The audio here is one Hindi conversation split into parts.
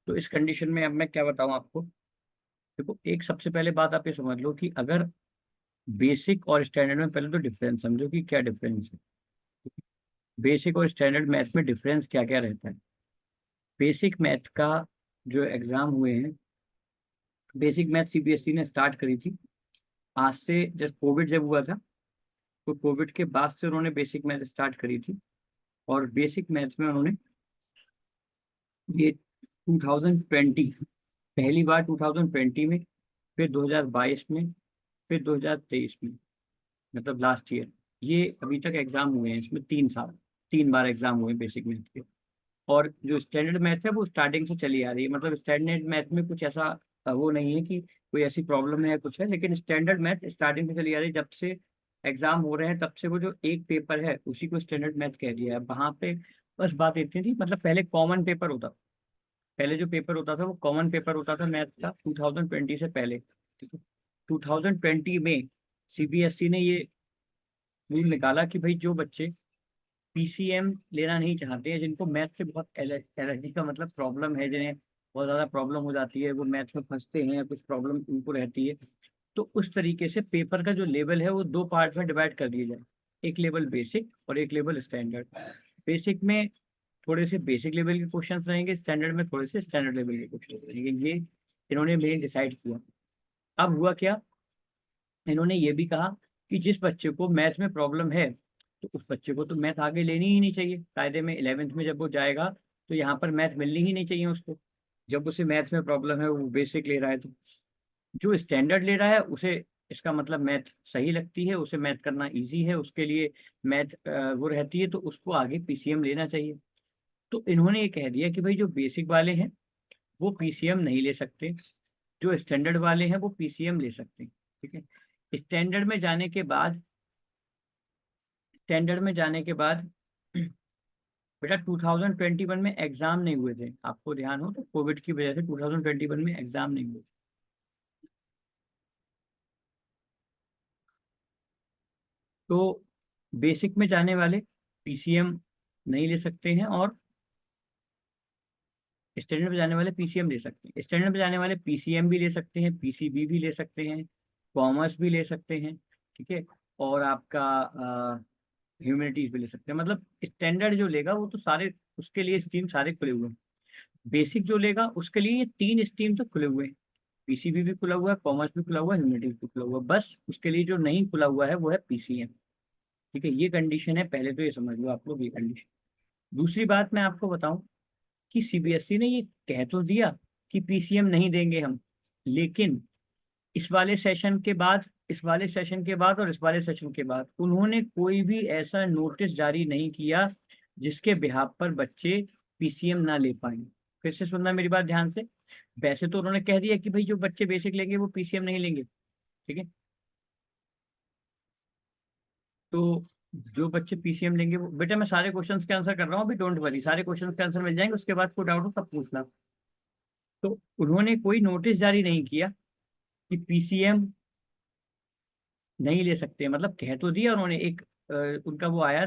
तो इस कंडीशन में अब मैं क्या बताऊं आपको। देखो, एक सबसे पहले बात आप ये समझ लो कि अगर बेसिक और स्टैंडर्ड में, पहले तो डिफरेंस समझो कि क्या डिफरेंस है। बेसिक और स्टैंडर्ड मैथ में डिफरेंस क्या क्या रहता है। बेसिक मैथ का जो एग्जाम हुए हैं, बेसिक मैथ सीबीएसई ने स्टार्ट करी थी आज से, जब कोविड जब हुआ था, तो कोविड के बाद से उन्होंने बेसिक मैथ स्टार्ट करी थी। और बेसिक मैथ में उन्होंने ये 2020, पहली बार 2020 में, फिर 2022 में, फिर 2023 में, मतलब लास्ट ईयर, ये अभी तक एग्जाम हुए हैं। इसमें 3 साल, 3 बार एग्जाम हुए बेसिक मैथ के। और जो स्टैंडर्ड मैथ है वो स्टार्टिंग से चली आ रही है। मतलब स्टैंडर्ड मैथ में कुछ ऐसा वो नहीं है कि कोई ऐसी प्रॉब्लम है या कुछ है, लेकिन स्टैंडर्ड मैथ स्टार्टिंग से चली आ रही है। जब से एग्जाम हो रहे हैं तब से वो जो एक पेपर है उसी को स्टैंडर्ड मैथ कह दिया है वहाँ पे। बस बात इतनी थी, मतलब पहले कॉमन पेपर होता, पहले जो पेपर होता था वो कॉमन पेपर होता था मैथ का 2020 से पहले। ठीक है, 2020 में सीबीएसई ने ये रूल निकाला कि भाई जो बच्चे पीसीएम लेना नहीं चाहते हैं, जिनको मैथ से बहुत एलर्जी का मतलब प्रॉब्लम है, जिन्हें बहुत ज़्यादा प्रॉब्लम हो जाती है, वो मैथ में फंसते हैं या कुछ प्रॉब्लम उनको रहती है, तो उस तरीके से पेपर का जो लेवल है वो 2 पार्ट में डिवाइड कर दिया जाए। एक लेवल बेसिक और एक लेवल स्टैंडर्ड। बेसिक में थोड़े से बेसिक लेवल के क्वेश्चंस रहेंगे, स्टैंडर्ड में थोड़े से स्टैंडर्ड लेवल के क्वेश्चंस रहेंगे। ये इन्होंने मेन डिसाइड किया। अब हुआ क्या, इन्होंने ये भी कहा कि जिस बच्चे को मैथ में प्रॉब्लम है, तो उस बच्चे को तो मैथ आगे लेनी ही नहीं चाहिए। कायदे में 11th में जब वो जाएगा तो यहाँ पर मैथ मिलनी ही नहीं चाहिए उसको। जब उसे मैथ में प्रॉब्लम है, वो बेसिक ले रहा है, तो जो स्टैंडर्ड ले रहा है उसे, इसका मतलब मैथ सही लगती है, उसे मैथ करना इजी है, उसके लिए मैथ वो रहती है, तो उसको आगे पीसीएम लेना चाहिए। तो इन्होंने ये कह दिया कि भाई जो बेसिक वाले हैं वो पीसीएम नहीं ले सकते, जो स्टैंडर्ड वाले हैं वो पीसीएम ले सकते हैं। ठीक है, स्टैंडर्ड में जाने के बाद, स्टैंडर्ड में जाने के बाद बेटा 2021 में एग्जाम नहीं हुए थे, आपको ध्यान हो तो कोविड की वजह से 2021 में एग्जाम नहीं हुए। तो बेसिक में जाने वाले पीसीएम नहीं ले सकते हैं, और स्टैंडर्ड में जाने वाले पीसीएम ले सकते हैं। स्टैंडर्ड में जाने वाले पीसीएम भी ले सकते हैं, पीसीबी भी ले सकते हैं, कॉमर्स भी ले सकते हैं। ठीक है, और आपका ह्यूमैनिटीज भी ले सकते हैं। मतलब स्टैंडर्ड जो लेगा वो तो सारे, उसके लिए स्ट्रीम सारे खुले हुए हैं। बेसिक जो लेगा उसके लिए ये 3 स्ट्रीम तो खुले हुए हैं, पीसीबी भी खुला हुआ है, कॉमर्स भी खुला हुआ है, ह्यूमैनिटीज भी खुला हुआ है। बस उसके लिए जो नहीं खुला हुआ है वो है पीसीएम। ठीक है, ये कंडीशन है, पहले तो ये समझ लो आप लोग, ये कंडीशन। दूसरी बात मैं आपको बताऊं कि सीबीएसई ने ये कह तो दिया कि पीसीएम नहीं देंगे हम, लेकिन इस वाले सेशन के बाद, इस वाले सेशन के बाद और इस वाले सेशन के बाद उन्होंने कोई भी ऐसा नोटिस जारी नहीं किया जिसके बिहाफ पर बच्चे पीसीएम ना ले पाए। फिर से सुनना मेरी बात ध्यान से। वैसे तो उन्होंने कह दिया कि भाई जो बच्चे बेसिक लेंगे वो पीसीएम नहीं लेंगे। ठीक है, तो जो बच्चे पीसीएम लेंगे वो, बेटा मैं सारे क्वेश्चंस के आंसर कर रहा हूँ अभी, डोंट वरी, सारे क्वेश्चंस के आंसर मिल जाएंगे, उसके बाद कोई डाउट हो तब पूछना। तो उन्होंने कोई नोटिस जारी नहीं किया कि पीसीएम नहीं ले सकते, मतलब कह तो दिया उन्होंने। एक उनका वो आया,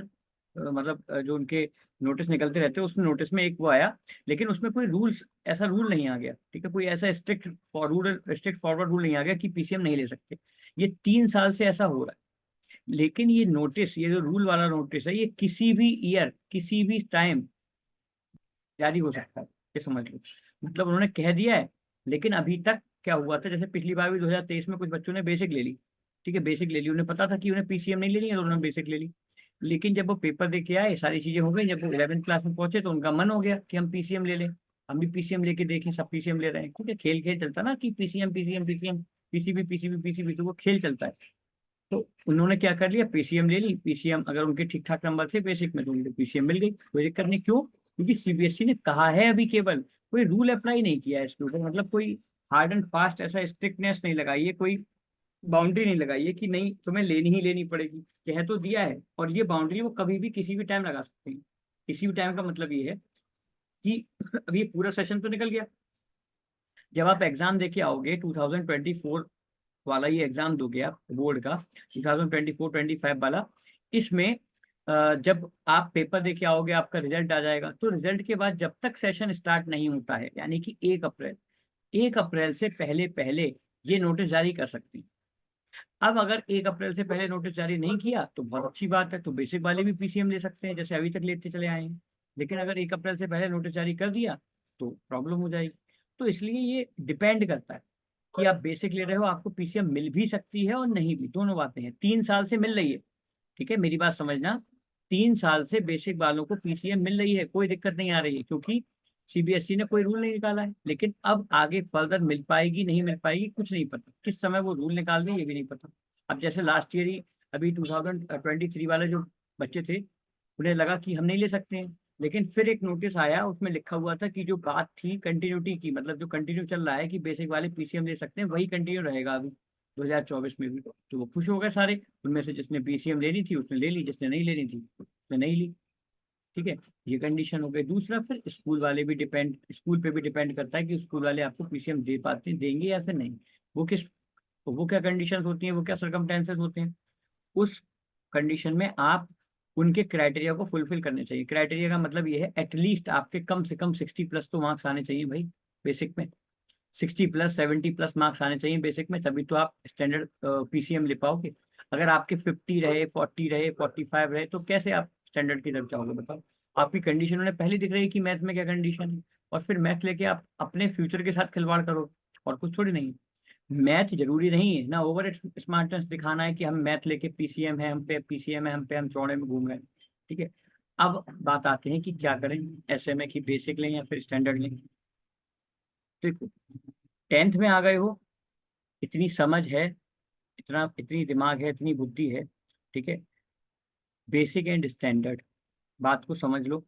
मतलब जो उनके नोटिस निकलते रहते हैं उसमें, नोटिस में एक वो आया, लेकिन उसमें कोई रूल्स, ऐसा रूल नहीं आ गया। ठीक है, कोई ऐसा स्ट्रिक्ट फॉरवर्ड रूल नहीं आ गया कि पीसीएम नहीं ले सकते। ये 3 साल से ऐसा हो रहा है, लेकिन ये नोटिस, ये जो रूल वाला नोटिस है, ये किसी भी ईयर किसी भी टाइम जारी हो सकता है, ये समझ लो। मतलब उन्होंने कह दिया है, लेकिन अभी तक क्या हुआ था, जैसे पिछली बार भी 2023 में कुछ बच्चों ने बेसिक ले ली। ठीक है, बेसिक ले ली, उन्हें पता था कि उन्हें पीसीएम नहीं लेनी है, तो उन्होंने बेसिक ले ली। लेकिन जब वो पेपर दे के आए, सारी चीजें हो गई, जब वो 11th क्लास में पहुंचे तो उनका मन हो गया कि हम पीसीएम ले लें। हम भी पीसीएम लेके देखें, सब पीसीएम ले रहे हैं। ठीक है, खेल खेल चलता ना कि PCM PCM PCM, PCB PCB PCB, तो वो खेल चलता है। तो उन्होंने क्या कर लिया, पीसीएम ले ली। पीसीएम अगर उनके ठीक ठाक नंबर थे बेसिक में तो उनको पीसीएम मिल गई, कोई दिक्कत नहीं। क्यों? क्योंकि सीबीएसई ने कहा है अभी, केवल कोई रूल अप्लाई नहीं किया है इसके ऊपर, मतलब कोई हार्ड एंड फास्ट ऐसा स्ट्रिक्टनेस नहीं लगाई है, कोई बाउंड्री नहीं लगाई है कि नहीं तुम्हें लेनी ही लेनी पड़ेगी। कह तो दिया है, और ये बाउंड्री वो कभी भी किसी भी टाइम लगा सकते हैं। किसी भी टाइम का मतलब ये है कि अभी ये पूरा सेशन तो निकल गया, जब आप एग्जाम देके आओगे 2024 वाला, ये एग्जाम दोगे आप बोर्ड का 2024-25 वाला, इसमें जब आप पेपर दे के आओगे, आपका रिजल्ट आ जाएगा, तो रिजल्ट के बाद जब तक सेशन स्टार्ट नहीं होता है, यानी कि 1 अप्रैल, 1 अप्रैल से पहले पहले ये नोटिस जारी कर सकते हैं। अब अगर 1 अप्रैल से पहले नोटिस जारी नहीं किया तो बहुत अच्छी बात है, तो बेसिक वाले भी पीसीएम ले सकते हैं जैसे अभी तक लेते चले आए हैं। लेकिन अगर 1 अप्रैल से पहले नोटिस जारी कर दिया तो प्रॉब्लम हो जाएगी। तो इसलिए ये डिपेंड करता है कि आप बेसिक ले रहे हो, आपको पीसीएम मिल भी सकती है और नहीं भी, दोनों बातें हैं। 3 साल से मिल रही है, ठीक है, मेरी बात समझना। 3 साल से बेसिक वालों को पीसीएम मिल रही है, कोई दिक्कत नहीं आ रही है, क्योंकि सीबीएसई ने कोई रूल नहीं निकाला है। लेकिन अब आगे फर्दर मिल पाएगी नहीं मिल पाएगी कुछ नहीं पता, किस समय वो रूल निकाल दें ये भी नहीं पता। अब जैसे लास्ट ईयर ही, अभी 2023 वाले जो बच्चे थे, उन्हें लगा कि हम नहीं ले सकते हैं, लेकिन फिर एक नोटिस आया, उसमें लिखा हुआ था कि जो बात थी कंटिन्यूटी की, मतलब जो कंटिन्यू चल रहा है कि बेसिक वाले पीसीएम ले सकते हैं, वही कंटिन्यू रहेगा अभी 2024 में भी। तो वो खुश हो गए सारे, उनमें से जिसने पीसीएम लेनी थी उसने ले ली, जिसने नहीं लेनी थी उसने नहीं ली। ठीक है, ये कंडीशन हो गई। दूसरा, फिर स्कूल वाले भी डिपेंड, स्कूल पे भी डिपेंड करता है कि स्कूल वाले आपको पीसीएम दे पाते देंगे या फिर नहीं। वो किस, वो क्या कंडीशंस होती हैं, वो क्या सर्कमस्टेंसेस होते हैं, उस कंडीशन में आप उनके क्राइटेरिया को फुलफिल करने चाहिए। क्राइटेरिया का मतलब ये है, एटलीस्ट आपके कम से कम 60+ तो मार्क्स आने चाहिए भाई बेसिक में। 60+, 70+ मार्क्स आने चाहिए बेसिक में, तभी तो आप स्टैंडर्ड पीसीएम ले पाओगे। अगर आपके 50 रहे, 40 रहे, 45 रहे, तो कैसे आप स्टैंडर्ड की तरफ जाओगे बताओ। आपकी कंडीशन उन्हें पहले दिख रही है कि मैथ में क्या कंडीशन है, और फिर मैथ लेके आप अपने फ्यूचर के साथ खिलवाड़ करो, और कुछ थोड़ी नहीं। मैथ जरूरी नहीं है ना ओवर स्मार्टनेस दिखाना है कि हम मैथ लेके पीसीएम है, हम पे पीसीएम है, हम पे हम चौड़े में घूम रहे हैं। ठीक है, अब बात आते हैं कि क्या करें, ऐसे में कि बेसिक लें या फिर स्टैंडर्ड लें। तो 10th में आ गए हो, इतनी समझ है, इतनी दिमाग है, इतनी बुद्धि है, ठीक है, बेसिक एंड स्टैंडर्ड बात को समझ लो।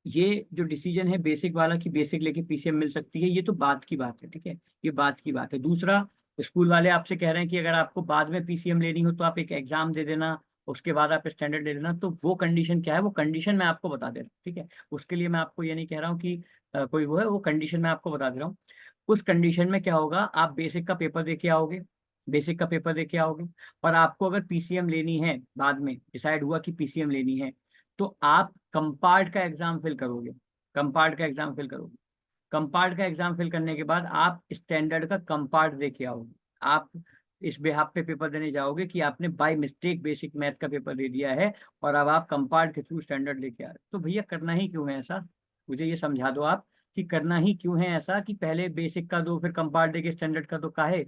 ये जो डिसीजन है बेसिक वाला कि बेसिक लेके पीसीएम मिल सकती है, ये तो बात की बात है, ठीक है, ये बात की बात है। दूसरा, स्कूल वाले आपसे कह रहे हैं कि अगर आपको बाद में पीसीएम लेनी हो तो आप एक एग्जाम दे देना, उसके बाद आप स्टैंडर्ड ले लेना। तो वो कंडीशन क्या है, वो कंडीशन मैं आपको बता दे रहा हूँ, ठीक है। उसके लिए मैं आपको ये नहीं कह रहा हूँ कि कोई वो है, वो कंडीशन मैं आपको बता दे रहा हूँ। उस कंडीशन में क्या होगा, आप बेसिक का पेपर दे के आओगे, बेसिक का पेपर दे के आओगे, और आपको अगर पीसीएम लेनी है, बाद में डिसाइड हुआ कि पीसीएम लेनी है, तो आप कंपार्ट का एग्जाम फिल करोगे, कंपार्ट का एग्जाम फिल करोगे। कंपार्ट का एग्जाम फिल करने के बाद आप स्टैंडर्ड का कंपार्ट दे के आओगे। आप इस बेहाफ पे पेपर देने जाओगे कि आपने बाय मिस्टेक बेसिक मैथ का पेपर दे दिया है, और अब आप कंपार्ट के थ्रू स्टैंडर्ड लेके आ रहे हो। तो भैया करना ही क्यों है ऐसा, मुझे ये समझा दो आप, कि करना ही क्यों है ऐसा कि पहले बेसिक का दो फिर कंपार्ट दे के स्टैंडर्ड का दो, काहे।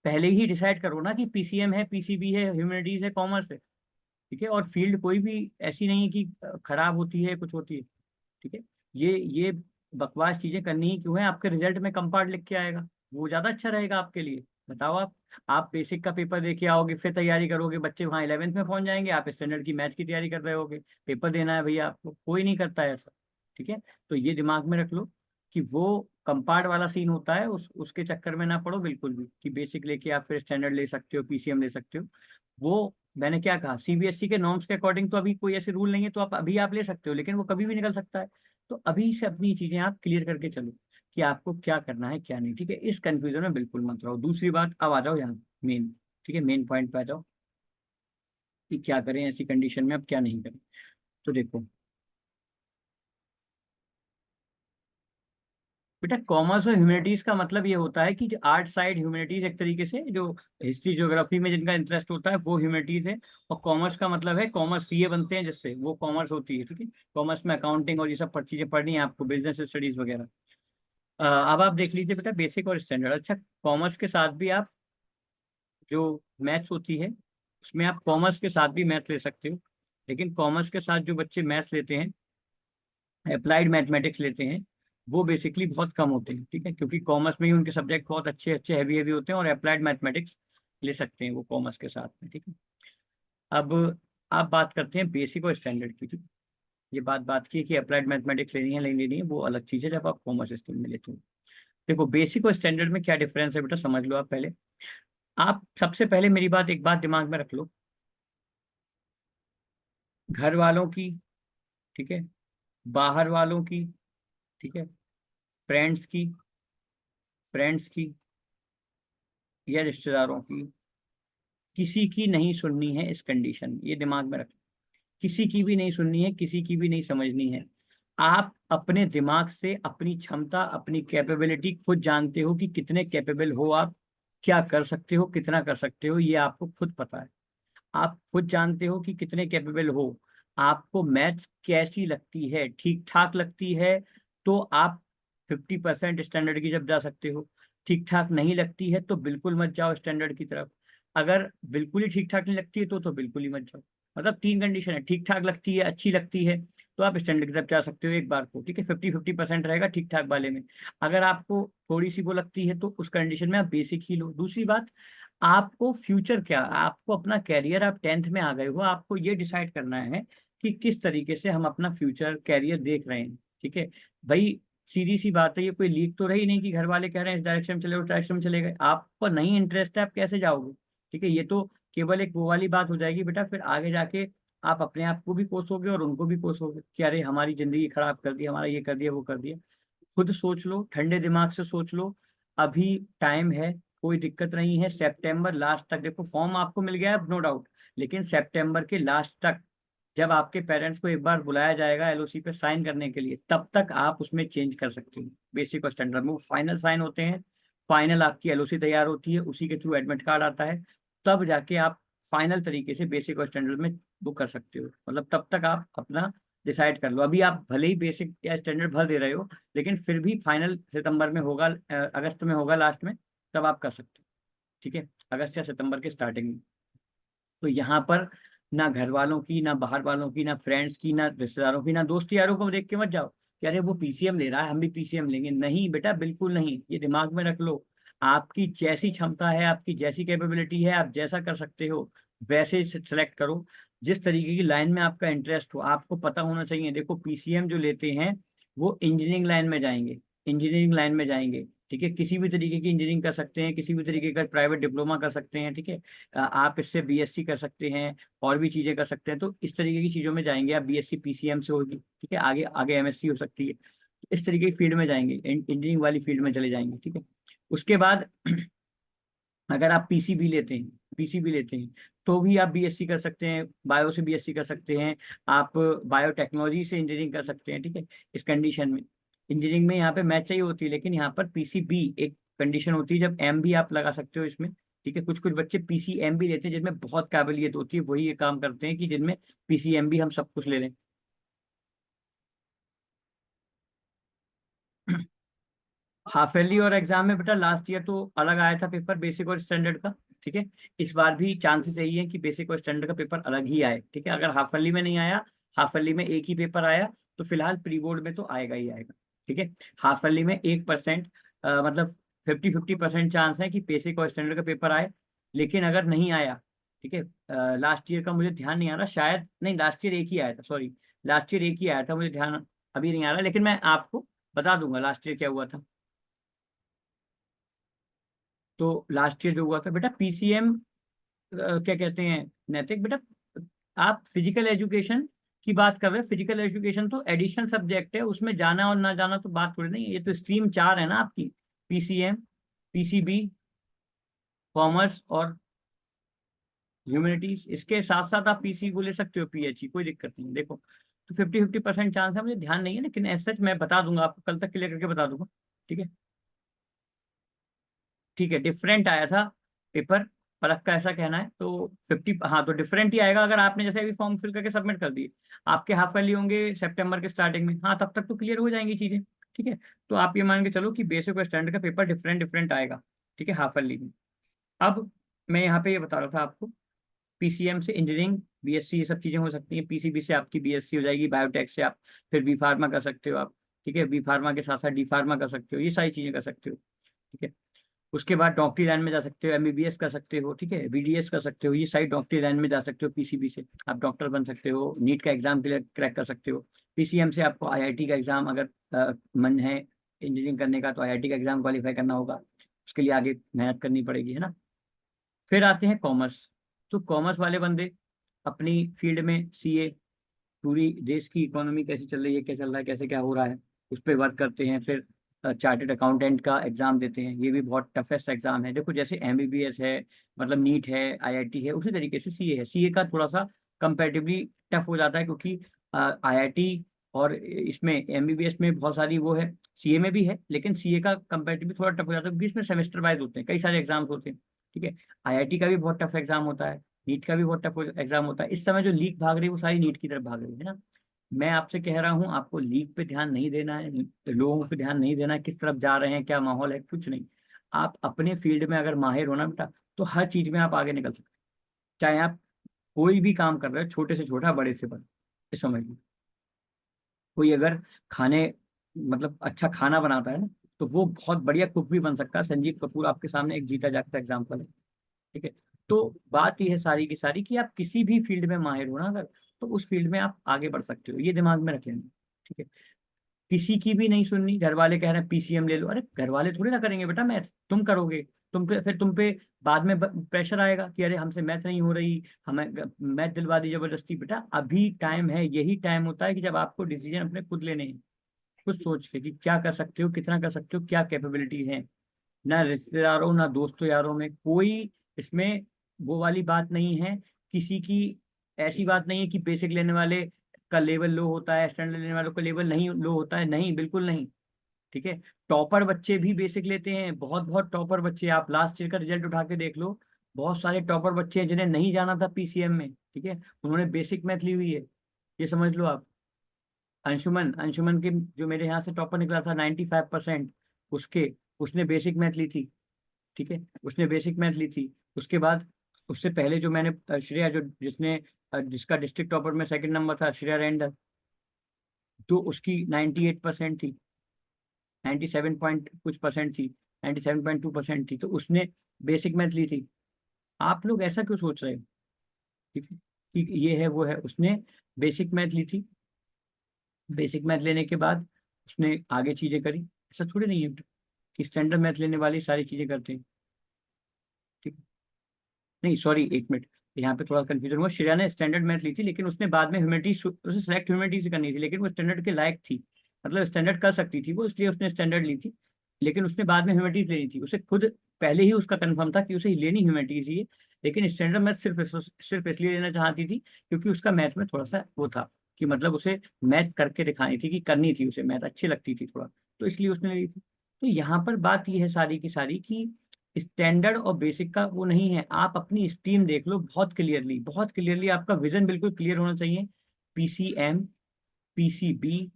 पहले ही डिसाइड करो ना कि पीसीएम है, पीसीबी है, ह्यूमैनिटीज है, कॉमर्स है, ठीक है। और फील्ड कोई भी ऐसी नहीं है कि खराब होती है, कुछ होती है, ठीक है। ये बकवास चीजें करनी ही क्यों है, आपके रिजल्ट में कंपार्ट लिख के आएगा, वो ज्यादा अच्छा रहेगा आपके लिए। बताओ आप बेसिक का पेपर दे के आओगे, फिर तैयारी करोगे, बच्चे वहाँ 11th में पहुंच जाएंगे, आप स्टैंडर्ड की मैथ की तैयारी कर रहे होगे, पेपर देना है भैया आपको, कोई नहीं करता है ऐसा, ठीक है। तो ये दिमाग में रख लो कि वो कंपार्ट वाला सीन होता है, उसके चक्कर में ना पड़ो बिल्कुल भी, कि बेसिक लेके आप फिर स्टैंडर्ड ले सकते हो, पीसीएम ले सकते हो। वो मैंने क्या कहा, सीबीएसई के नॉर्म्स के अकॉर्डिंग तो अभी कोई ऐसे रूल नहीं है, तो आप अभी आप ले सकते हो, लेकिन वो कभी भी निकल सकता है। तो अभी से अपनी चीजें आप क्लियर करके चलो कि आपको क्या करना है क्या नहीं, ठीक है। इस कंफ्यूजन में बिल्कुल मत रहो। दूसरी बात, अब आ जाओ यहाँ मेन, ठीक है, मेन पॉइंट पे आ जाओ कि क्या करें ऐसी कंडीशन में, अब क्या नहीं करें। तो देखो बेटा, कॉमर्स और ह्यूमैनिटीज का मतलब ये होता है कि जो आर्ट साइड ह्यूमैनिटीज, एक तरीके से जो हिस्ट्री ज्योग्राफी में जिनका इंटरेस्ट होता है वो ह्यूमैनिटीज है। और कॉमर्स का मतलब है, कॉमर्स सीए बनते हैं जिससे, वो कॉमर्स होती है, ठीक है। कॉमर्स में अकाउंटिंग और ये सब चीजें पढ़नी है आपको, बिजनेस स्टडीज वगैरह। अब आप देख लीजिए बेटा, बेसिक और स्टैंडर्ड। अच्छा, कॉमर्स के साथ भी आप जो मैथ्स होती है, उसमें आप कॉमर्स के साथ भी मैथ ले सकते हो। लेकिन कॉमर्स के साथ जो बच्चे मैथ्स लेते हैं, अप्लाइड मैथमेटिक्स लेते हैं, वो बेसिकली बहुत कम होते हैं, ठीक है, क्योंकि कॉमर्स में ही उनके सब्जेक्ट बहुत अच्छे अच्छे हैवी हैवी होते हैं, और अप्लाइड मैथमेटिक्स ले सकते हैं वो कॉमर्स के साथ में, ठीक है। अब आप बात करते हैं बेसिक और स्टैंडर्ड की, ठीक है। ये बात की कि अप्लाइड मैथमेटिक्स लेनी है नहीं लेनी है, वो अलग चीज़ है जब आप कॉमर्स स्ट्रीम में लेते हो। देखो, बेसिक और स्टैंडर्ड में क्या डिफरेंस है बेटा, समझ लो आप पहले। आप सबसे पहले मेरी बात, एक बात दिमाग में रख लो, घर वालों की, ठीक है, बाहर वालों की, ठीक है, फ्रेंड्स की, फ्रेंड्स की, या रिश्तेदारों की, किसी की नहीं सुननी है इस कंडीशन में, ये दिमाग में रख। किसी की भी नहीं सुननी है, किसी की भी नहीं समझनी है। आप अपने दिमाग से अपनी क्षमता, अपनी कैपेबिलिटी खुद जानते हो कि कितने कैपेबल हो आप, क्या कर सकते हो, कितना कर सकते हो, ये आपको खुद पता है। आप खुद जानते हो कि कितने कैपेबल हो। आपको मैथ्स कैसी लगती है, ठीक ठाक लगती है तो आप 50% स्टैंडर्ड की जब जा सकते हो। ठीक ठाक नहीं लगती है तो बिल्कुल मत जाओ स्टैंडर्ड की तरफ। अगर बिल्कुल ही ठीक ठाक नहीं लगती है तो बिल्कुल ही मत जाओ। मतलब तीन कंडीशन है, ठीक ठाक लगती है, अच्छी लगती है, तो आप स्टैंडर्ड की तरफ जा सकते हो एक बार को, ठीक है। 50-50% रहेगा ठीक ठाक वाले में। अगर आपको थोड़ी सी वो लगती है तो उस कंडीशन में आप बेसिक ही लो। दूसरी बात, आपको फ्यूचर क्या, आपको अपना कैरियर, आप 10th में आ गए हो, आपको ये डिसाइड करना है कि किस तरीके से हम अपना फ्यूचर कैरियर देख रहे हैं, ठीक है। भाई सीधी सी बात है, ये कोई लीक तो रही नहीं कि घर वाले कह रहे हैं इस डायरेक्शन में चले, उस डायरेक्शन में चले गए, आपको नहीं इंटरेस्ट है, आप कैसे जाओगे, ठीक है। ये तो केवल एक वो वाली बात हो जाएगी बेटा, फिर आगे जाके आप अपने आप को भी कोसोगे और उनको भी कोसोगे कि अरे हमारी जिंदगी खराब कर दी, हमारा ये कर दिया, वो कर दिया। खुद सोच लो, ठंडे दिमाग से सोच लो। अभी टाइम है, कोई दिक्कत नहीं है। सितंबर लास्ट तक देखो, फॉर्म आपको मिल गया है नो डाउट, लेकिन सितंबर के लास्ट तक जब आपके पेरेंट्स को एक बार बुलाया जाएगा एलओसी पे साइन करने के लिए, तब तक आप उसमें चेंज कर सकते हो। बेसिक और स्टैंडर्ड में वो फाइनल साइन होते हैं, फाइनल आपकी एलओसी तैयार होती है, उसी के थ्रू एडमिट कार्ड आता है, तब जाके आप फाइनल तरीके से बेसिक और स्टैंडर्ड में वो कर सकते हो। मतलब तब तक आप अपना डिसाइड कर लो। अभी आप भले ही बेसिक या स्टैंडर्ड भर दे रहे हो, लेकिन फिर भी फाइनल सितंबर में होगा, अगस्त में होगा लास्ट में, तब आप कर सकते हो, ठीक है। अगस्त या सितंबर के स्टार्टिंग में। तो यहाँ पर ना घर वालों की, ना बाहर वालों की, ना फ्रेंड्स की, ना रिश्तेदारों की, ना दोस्त यारों को देख के मत जाओ कि अरे वो पीसीएम ले रहा है हम भी पीसीएम लेंगे। नहीं बेटा, बिल्कुल नहीं, ये दिमाग में रख लो। आपकी जैसी क्षमता है, आपकी जैसी कैपेबिलिटी है, आप जैसा कर सकते हो वैसे सेलेक्ट करो। जिस तरीके की लाइन में आपका इंटरेस्ट हो, आपको पता होना चाहिए। देखो पीसीएम जो लेते हैं वो इंजीनियरिंग लाइन में जाएंगे, इंजीनियरिंग लाइन में जाएंगे, ठीक है। किसी भी तरीके की इंजीनियरिंग कर सकते हैं, किसी भी तरीके का प्राइवेट डिप्लोमा कर सकते हैं, ठीक है। आप इससे बीएससी कर सकते हैं, और भी चीज़ें कर सकते हैं। तो इस तरीके की चीज़ों में जाएंगे आप, बीएससी पीसीएम से होगी, ठीक है। आगे आगे एमएससी हो सकती है। इस तरीके की फील्ड में जाएंगे, इंजीनियरिंग वाली फील्ड में चले जाएंगे, ठीक है। उसके बाद अगर आप पीसीबी लेते हैं, पीसीबी लेते हैं तो भी आप बीएससी कर सकते हैं, बायो से बीएससी कर सकते हैं, आप बायोटेक्नोलॉजी से इंजीनियरिंग कर सकते हैं, ठीक है। इस कंडीशन में इंजीनियरिंग में यहाँ पे मैथ चाहिए होती है, लेकिन यहाँ पर पीसीबी एक कंडीशन होती है जब एम भी आप लगा सकते हो इसमें, ठीक है। कुछ कुछ बच्चे पीसीएम भी लेते हैं जिनमें बहुत काबिलियत होती है, वही ये काम करते हैं कि जिनमें पीसीएम भी हम सब कुछ ले लें। हाफ ईयरली और एग्जाम में बेटा लास्ट ईयर तो अलग आया था पेपर, बेसिक और स्टैंडर्ड का, ठीक है। इस बार भी चांसेस यही है कि बेसिक और स्टैंडर्ड का पेपर अलग ही आए, ठीक है। अगर हाफ ईयरली में नहीं आया, हाफ ईयरली में एक ही पेपर आया, तो फिलहाल प्री बोर्ड में तो आएगा ही आएगा, ठीक है। हाफ ईयरली में 1%, मतलब 50-50% चांस है कि बेसिक और स्टैंडर्ड का पेपर आए। लेकिन अगर नहीं आया, ठीक है, लास्ट ईयर का मुझे ध्यान नहीं आ रहा, शायद नहीं, लास्ट ईयर एक ही आया था, सॉरी, लास्ट ईयर एक ही आया था, मुझे ध्यान अभी नहीं आ रहा, लेकिन मैं आपको बता दूंगा लास्ट ईयर क्या हुआ था। तो लास्ट ईयर जो हुआ था बेटा पीसीएम, क्या कहते हैं, नैतिक बेटा, आप फिजिकल एजुकेशन की बात कर रहे हैं। फिजिकल एजुकेशन तो एडिशनल सब्जेक्ट है, उसमें जाना और ना जाना तो बात थोड़ी नहीं है। ये तो स्ट्रीम चार है ना आपकी, पीसीएम, पीसीबी, कॉमर्स और ह्यूमैनिटीज। इसके साथ साथ आप पीसी को ले सकते हो, पीएचई, कोई दिक्कत नहीं है। देखो तो 50-50% चांस है, मुझे ध्यान नहीं है, लेकिन एज सच मैं बता दूंगा आपको, कल तक क्लियर करके बता दूंगा, ठीक है। ठीक है, डिफरेंट आया था पेपर, फर्क का ऐसा कहना है तो 50, हाँ तो डिफरेंट ही आएगा। अगर आपने जैसे अभी फॉर्म फिल करके सबमिट कर दिए, आपके हाफ ईयरली होंगे सितंबर के स्टार्टिंग में, हाँ तब तक तो क्लियर हो जाएंगी चीजें, ठीक है। तो आप ये मान के चलो कि बेसिक और स्टैंडर्ड का पेपर डिफरेंट डिफरेंट आएगा, ठीक है, हाफ ईयरली में। अब मैं यहाँ पे ये बता रहा था आपको, पीसीएम से इंजीनियरिंग, बीएससी, ये सब चीजें हो सकती हैं। पीसीबी से आपकी बीएससी हो जाएगी, बायोटेक से आप फिर बी फार्मा कर सकते हो आप, ठीक है। बी फार्मा के साथ साथ डी फार्मा कर सकते हो, ये सारी चीजें कर सकते हो, ठीक है। उसके बाद डॉक्टरी लाइन में जा सकते हो, एमबीबीएस कर सकते हो, ठीक है, बीडीएस कर सकते हो, ये सारी डॉक्टरी लाइन में जा सकते हो। पीसीबी से आप डॉक्टर बन सकते हो, नीट का एग्जाम क्लियर क्रैक कर सकते हो। पीसीएम से आपको आईआईटी का एग्जाम, अगर मन है इंजीनियरिंग करने का, तो आईआईटी का एग्जाम क्वालिफाई करना होगा, उसके लिए आगे मेहनत करनी पड़ेगी, है ना। फिर आते हैं कॉमर्स। तो कॉमर्स वाले बंदे अपनी फील्ड में सीए, पूरी देश की इकोनॉमी कैसे चल रही है, क्या चल रहा है, कैसे क्या हो रहा है, उस पर वर्क करते हैं। फिर चार्टेड अकाउंटेंट का एग्जाम देते हैं, ये भी बहुत टफेस्ट एग्जाम है। देखो जैसे एमबीबीएस है, मतलब नीट है, आईआईटी है, उसी तरीके से सीए है। सीए का थोड़ा सा कंपैरेटिवली टफ हो जाता है, क्योंकि आईआईटी और इसमें एमबीबीएस में बहुत सारी वो है, सीए में भी है, लेकिन सीए का कंपैरेटिवली थोड़ा टफ हो जाता है, क्योंकि इसमें सेमेस्टर वाइज होते हैं, कई सारे एग्जाम्स होते हैं। ठीक है, आईआईटी का भी बहुत टफ एग्जाम होता है, नीट का भी बहुत टफ एग्जाम होता है। इस समय जो लीक भाग रही है वो सारी नीट की तरफ भाग रही है ना। मैं आपसे कह रहा हूँ, आपको लीग पे ध्यान नहीं देना है, लोगों पे ध्यान नहीं देना है, किस तरफ जा रहे हैं, क्या माहौल है, कुछ नहीं। आप अपने फील्ड में अगर माहिर होना बेटा, तो हर चीज में आप आगे निकल सकते हैं। चाहे आप कोई भी काम कर रहे हो, छोटे से छोटा, बड़े से बड़ा, ये समझ लो। कोई अगर खाने, मतलब अच्छा खाना बनाता है ना, तो वो बहुत बढ़िया कुक भी बन सकता है। संजीव कपूर आपके सामने एक जीता जागता एग्जाम्पल है। ठीक है, तो बात यह है सारी की सारी कि आप किसी भी फील्ड में माहिर हो ना अगर, तो उस फील्ड में आप आगे बढ़ सकते हो, ये दिमाग में रख लेना। ठीक है, किसी की भी नहीं सुननी। घर वाले कह रहे हैं पीसीएम ले लो, अरे घर वाले थोड़ी ना करेंगे बेटा मैथ, तुम करोगे। तुम पे फिर तुम पे बाद में प्रेशर आएगा कि अरे हमसे मैथ नहीं हो रही, हमें मैथ दिलवा दी जबरदस्ती। बेटा अभी टाइम है, यही टाइम होता है कि जब आपको डिसीजन अपने खुद लेने हैं, खुद सोच के कि क्या कर सकते हो, कितना कर सकते हो, क्या कैपेबिलिटी है। ना रिश्तेदारों ना दोस्तों यारों में कोई इसमें वो वाली बात नहीं है। किसी की ऐसी बात नहीं है कि बेसिक लेने वाले का लेवल लो होता है, स्टैंडर्ड लेने वालों का लेवल नहीं लो होता है, नहीं, बिल्कुल नहीं। ठीक है, टॉपर बच्चे भी बेसिक लेते हैं, बहुत बहुत टॉपर बच्चे, आप लास्ट ईयर का रिजल्ट उठा के देख लो। बहुत सारे टॉपर बच्चे हैं जिन्हें नहीं जाना था पीसीएम में, ठीक है, उन्होंने बेसिक मैथ ली हुई है, ये समझ लो आप। अंशुमन अंशुमन के जो मेरे यहाँ से टॉपर निकला था 95%, उसके उसने बेसिक मैथ ली थी। ठीक है, उसने बेसिक मैथ ली थी। उसके बाद उससे पहले जो मैंने श्रेया, जो जिसने जिसका डिस्ट्रिक्ट टॉपर में सेकंड नंबर था, श्रेया रेंडर, तो उसकी 98% थी, 97 पॉइंट कुछ परसेंट थी, 97.2% थी, तो उसने बेसिक मैथ ली थी। आप लोग ऐसा क्यों सोच रहे हो? ठीक है, कि ये है वो है, उसने बेसिक मैथ ली थी। बेसिक मैथ लेने के बाद उसने आगे चीजें करी। ऐसा थोड़ी नहीं है कि स्टैंडर्ड मैथ लेने वाली सारी चीजें करते हैं। ठीक, नहीं सॉरी, एक मिनट, यहाँ पे थोड़ा कंफ्यूजन हुआ। श्रेया ने स्टैंडर्ड मैथ ली थी, लेकिन उसने बाद में ह्यूमैनिटीज, उसे सेलेक्ट ह्यूमैनिटीज से करनी थी, लेकिन वो स्टैंडर्ड के लायक थी, मतलब स्टैंडर्ड कर सकती थी वो, इसलिए उसने स्टैंडर्ड ली थी। लेकिन उसने बाद में ह्यूमैनिटीज लेनी थी, उसे खुद पहले ही उसका कंफर्म था कि उसे लेनी ह्यूमैनिटीज ही है। लेकिन स्टैंडर्ड मैथ सिर्फ इसलिए लेना चाहती थी क्योंकि उसका मैथ में थोड़ा सा वो था, कि मतलब उसे मैथ करके दिखानी थी, कि करनी थी उसे, मैथ अच्छी लगती थी थोड़ा, तो इसलिए उसने ली थी। तो यहाँ पर बात यह है सारी की सारी कि स्टैंडर्ड और बेसिक का वो नहीं है। आप अपनी स्ट्रीम देख लो बहुत क्लियरली, बहुत क्लियरली, आपका विजन बिल्कुल क्लियर होना चाहिए। पीसीएम, पीसीबी,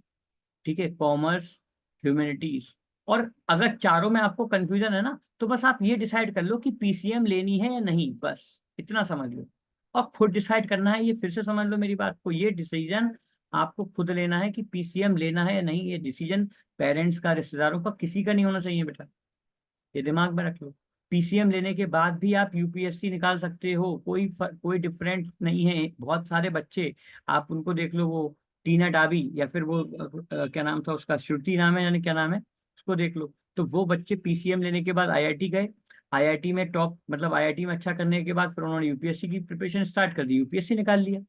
ठीक है, कॉमर्स, ह्यूमैनिटीज। और अगर चारों में आपको कंफ्यूजन है ना, तो बस आप ये डिसाइड कर लो कि पीसीएम लेनी है या नहीं, बस इतना समझ लो। और खुद डिसाइड करना है, ये फिर से समझ लो मेरी बात को, ये डिसीजन आपको खुद लेना है कि पीसीएम लेना है या नहीं। ये डिसीजन पेरेंट्स का, रिश्तेदारों का, किसी का नहीं होना चाहिए बेटा, ये दिमाग में रख लो। पीसीएम लेने के बाद भी आप यूपीएससी निकाल सकते हो, कोई डिफरेंट नहीं है। बहुत सारे बच्चे, आप उनको देख लो, वो टीना डाबी, या फिर वो क्या नाम था उसका, श्रुति नाम है, यानी क्या नाम है, उसको देख लो। तो वो बच्चे पीसीएम लेने के बाद आईआईटी गए, आईआईटी में टॉप, मतलब आईआईटी में अच्छा करने के बाद फिर उन्होंने यूपीएससी की प्रिपरेशन स्टार्ट कर दी, यूपीएससी निकाल लिया।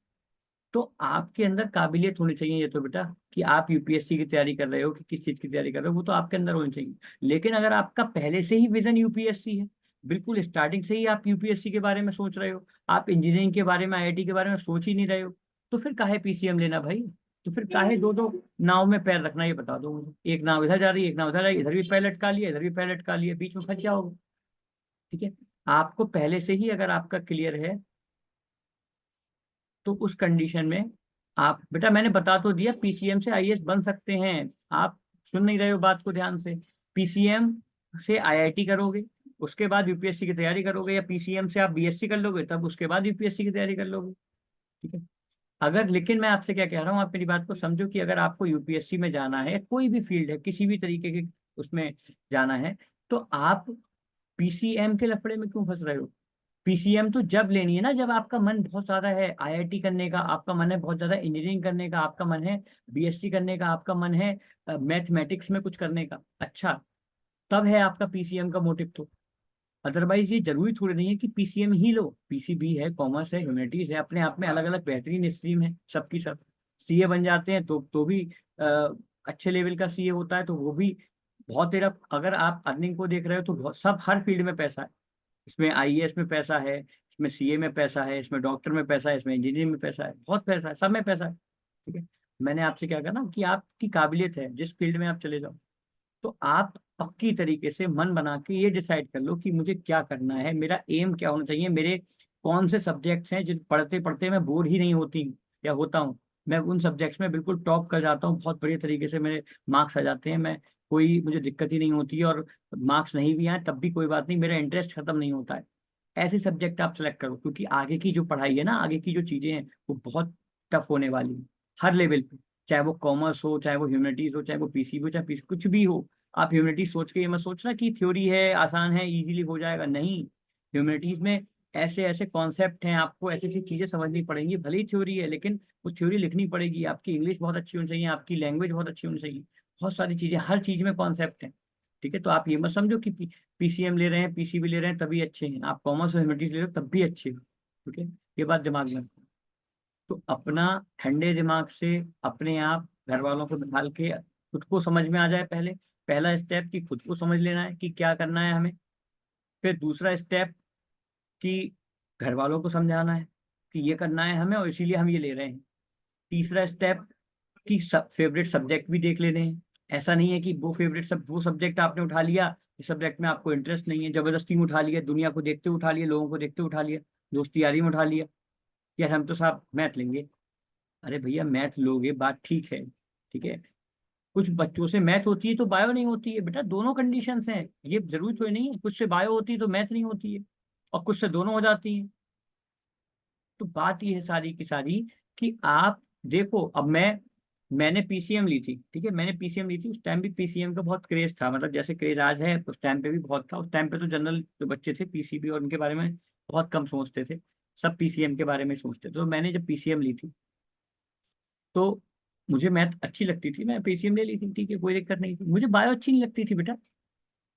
तो आपके अंदर काबिलियत होनी चाहिए, ये तो बेटा, कि आप यूपीएससी की तैयारी कर रहे हो कि किस चीज की तैयारी कर रहे हो, वो तो आपके अंदर होनी चाहिए। लेकिन अगर आपका पहले से ही विजन यूपीएससी है, बिल्कुल स्टार्टिंग से ही आप यूपीएससी के बारे में सोच रहे हो, आप इंजीनियरिंग के बारे में, आईआईटी के बारे में सोच ही नहीं रहे हो, तो फिर काहे पीसीएम लेना भाई? तो फिर काहे दो दो नाव में पैर रखना, ये बता दो मुझे। एक नाव इधर जा रही है, एक नाव उधर जा रही है, इधर भी पैर लटका लिया, इधर भी पैर लटका लिया, बीच में फंस जाओगे। ठीक है, आपको पहले से ही अगर आपका क्लियर है, तो उस कंडीशन में आप बेटा, मैंने बता तो दिया, पीसीएम से आईएएस बन सकते हैं। आप सुन नहीं रहे हो बात को ध्यान से। पीसीएम से आईआईटी करोगे, उसके बाद यूपीएससी की तैयारी करोगे, या पीसीएम से आप बीएससी कर लोगे, तब उसके बाद यूपीएससी की तैयारी कर लोगे। ठीक है, अगर, लेकिन मैं आपसे क्या कह रहा हूँ, आप मेरी बात को समझो, कि अगर आपको यूपीएससी में जाना है, कोई भी फील्ड है, किसी भी तरीके के उसमें जाना है, तो आप पीसीएम के लफड़े में क्यों फंस रहे हो? पीसीएम तो जब लेनी है ना, जब आपका मन बहुत ज्यादा है आईआईटी करने का, आपका मन है बहुत ज्यादा इंजीनियरिंग करने का, आपका मन है बीएससी करने का, आपका मन है मैथमेटिक्स में कुछ करने का, अच्छा, तब है आपका पीसीएम का मोटिव तो। अदरवाइज ये जरूरी थोड़ी नहीं है कि पीसीएम ही लो, पीसीबी है, कॉमर्स है, ह्यूमैनिटीज है, अपने आप में अलग अलग बेहतरीन स्ट्रीम है सबकी सब। सीए बन जाते हैं तो भी अच्छे लेवल का सीए होता है, तो वो भी बहुत तेरा, अगर आप अर्निंग को देख रहे हो तो बहुत, सब हर फील्ड में पैसा है। इसमें आईएएस में पैसा है, इसमें सीए में पैसा है, इसमें डॉक्टर में पैसा है, इसमें इंजीनियरिंग में पैसा है, बहुत पैसा है, सब में पैसा है। ठीक है। मैंने आपसे क्या कहा ना कि आपकी काबिलियत है, जिस फील्ड में आप चले जाओ, तो आप पक्की तरीके से मन बना के ये डिसाइड कर लो कि मुझे क्या करना है, मेरा एम क्या होना चाहिए, मेरे कौन से सब्जेक्ट्स हैं जिन पढ़ते पढ़ते मैं बोर ही नहीं होती या होता हूँ, मैं उन सब्जेक्ट्स में बिल्कुल टॉप कर जाता हूँ, बहुत बढ़िया तरीके से मेरे मार्क्स आ जाते हैं, मैं कोई मुझे दिक्कत ही नहीं होती है, और मार्क्स नहीं भी आए तब भी कोई बात नहीं, मेरा इंटरेस्ट खत्म नहीं होता है। ऐसे सब्जेक्ट आप सेलेक्ट करो, क्योंकि आगे की जो पढ़ाई है ना, आगे की जो चीजें हैं वो बहुत टफ होने वाली है, हर लेवल पे। चाहे वो कॉमर्स हो, चाहे वो ह्यूमैनिटीज हो, चाहे वो पीसी हो, चाहे पीसी कुछ भी हो। आप ह्यूमैनिटीज सोच के ये मत सोचना कि थ्योरी है, आसान है, इजीली हो जाएगा, नहीं। ह्यूमैनिटीज में ऐसे ऐसे कॉन्सेप्ट हैं, आपको ऐसी ऐसी चीजें समझनी पड़ेंगी, भले ही थ्योरी है लेकिन वो थ्योरी लिखनी पड़ेगी, आपकी इंग्लिश बहुत अच्छी होनी चाहिए, आपकी लैंग्वेज बहुत अच्छी होनी चाहिए, बहुत सारी चीजें, हर चीज में कॉन्सेप्ट है। ठीक है, तो आप ये मत समझो कि पीसीएम ले रहे हैं, पीसीबी ले रहे हैं तभी अच्छे हैं, आप कॉमर्स और ह्यूमैनिटीज ले रहे हो तब भी अच्छे हो। ठीक है, ये बात दिमाग में रखो। तो अपना ठंडे दिमाग से, अपने आप घर वालों को निकाल के, खुद को समझ में आ जाए पहले। पहला स्टेप कि खुद को समझ लेना है कि क्या करना है हमें। फिर दूसरा स्टेप कि घर वालों को समझाना है कि ये करना है हमें और इसीलिए हम ये ले रहे हैं। तीसरा स्टेप कि फेवरेट सब्जेक्ट भी देख लेने हैं। ऐसा नहीं है कि वो सब्जेक्ट आपने उठा लिया, इस सब्जेक्ट में आपको इंटरेस्ट नहीं है, जबरदस्ती में उठा लिया, दुनिया को देखते उठा लिया, लोगों को देखते उठा लिया, दोस्ती यारी में उठा लिया, यार हम तो साहब मैथ लेंगे। अरे भैया मैथ लोगे बात ठीक है, ठीक है, कुछ बच्चों से मैथ होती है तो बायो नहीं होती है बेटा, दोनों कंडीशंस हैं, ये जरूरी तो नहीं है कुछ से बायो होती है तो मैथ नहीं होती है, और कुछ से दोनों हो जाती हैं। तो बात ये है सारी की सारी कि आप देखो, अब मैंने पीसीएम ली थी, ठीक है, मैंने पीसीएम ली थी, उस टाइम भी पीसीएम का बहुत क्रेज था, मतलब जैसे क्रेज आज है उस टाइम पे भी बहुत था। उस टाइम पे तो जनरल जो बच्चे थे पीसीबी और उनके बारे में बहुत कम सोचते थे, सब पीसीएम के बारे में सोचते थे। तो मैंने जब पीसीएम ली थी तो मुझे मैथ अच्छी लगती थी, मैं पीसीएम ले ली थी, ठीक है, कोई दिक्कत नहीं थी। मुझे बायो अच्छी नहीं लगती थी बेटा,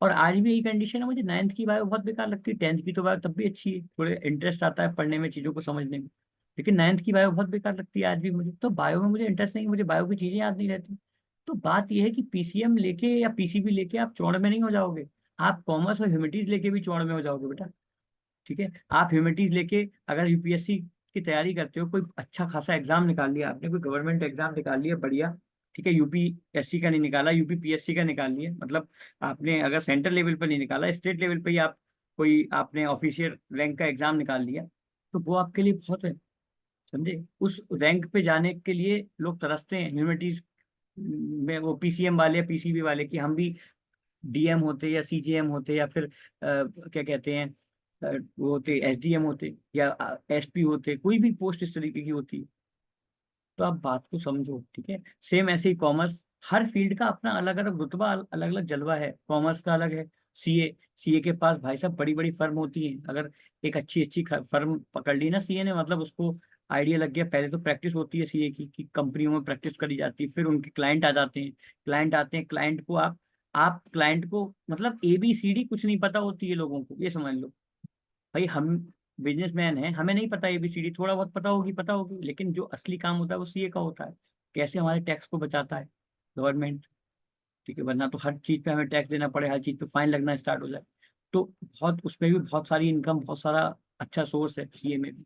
और आज भी यही कंडीशन है, मुझे 9th की बायो बहुत बेकार लगती है, 10th की तो बायो तब भी अच्छी है, थोड़े इंटरेस्ट आता है पढ़ने में, चीज़ों को समझने में। लेकिन 9th की बायो बहुत बेकार लगती है आज भी मुझे, तो बायो में मुझे इंटरेस्ट नहीं, मुझे बायो की चीज़ें याद नहीं रहती। तो बात यह है कि पीसीएम लेके या पीसीबी लेके आप चौड़ में नहीं हो जाओगे, आप कॉमर्स और ह्यूमैनिटीज लेके भी चौड़ में हो जाओगे बेटा। ठीक है, आप ह्यूमैनिटीज लेके अगर यूपीएससी की तैयारी करते हो, कोई अच्छा खासा एग्जाम निकाल लिया आपने, कोई गवर्नमेंट एग्जाम निकाल लिया बढ़िया, ठीक है, यूपीएससी का नहीं निकाला, यूपीपीएससी का निकाल लिया, मतलब आपने अगर सेंट्रल लेवल पर नहीं निकाला, स्टेट लेवल पे ही आप कोई आपने ऑफिशियल रैंक का एग्जाम निकाल लिया, तो वो आपके लिए बहुत है। समझे, उस रैंक पे जाने के लिए लोग तरसते हैं ह्यूमैनिटीज में, वो पीसीएम वाले या पीसीबी वाले, कि हम भी डीएम होते या सीजीएम होते या फिर क्या कहते हैं, वो होते एसडीएम होते या एसपी होते, कोई भी पोस्ट इस तरीके की होती है। तो आप बात को समझो, ठीक है। सेम ऐसे ही कॉमर्स, हर फील्ड का अपना अलग अलग रुतबा, अलग अलग जलवा है, कॉमर्स का अलग है। सीए, सीए के पास भाई साहब बड़ी बड़ी फर्म होती हैं, अगर एक अच्छी अच्छी फर्म पकड़ ली ना सीए ने, मतलब उसको आइडिया लग गया, पहले तो प्रैक्टिस होती है सीए की, कि कंपनियों में प्रैक्टिस करी जाती है, फिर उनके क्लाइंट आ जाते हैं, क्लाइंट आते हैं, क्लाइंट को आप क्लाइंट को मतलब ABCD कुछ नहीं पता होती है लोगों को, ये समझ लो। भाई हम बिजनेसमैन हैं, हमें नहीं पता ABCD, थोड़ा बहुत पता होगी, लेकिन जो असली काम होता है वो सीए का होता है, कैसे हमारे टैक्स को बचाता है गवर्नमेंट। ठीक है, वरना तो हर चीज पे हमें टैक्स देना पड़े, हर चीज पे फाइन लगना स्टार्ट हो जाए, तो बहुत उसमें भी बहुत सारी इनकम, बहुत सारा अच्छा सोर्स है सीए में भी।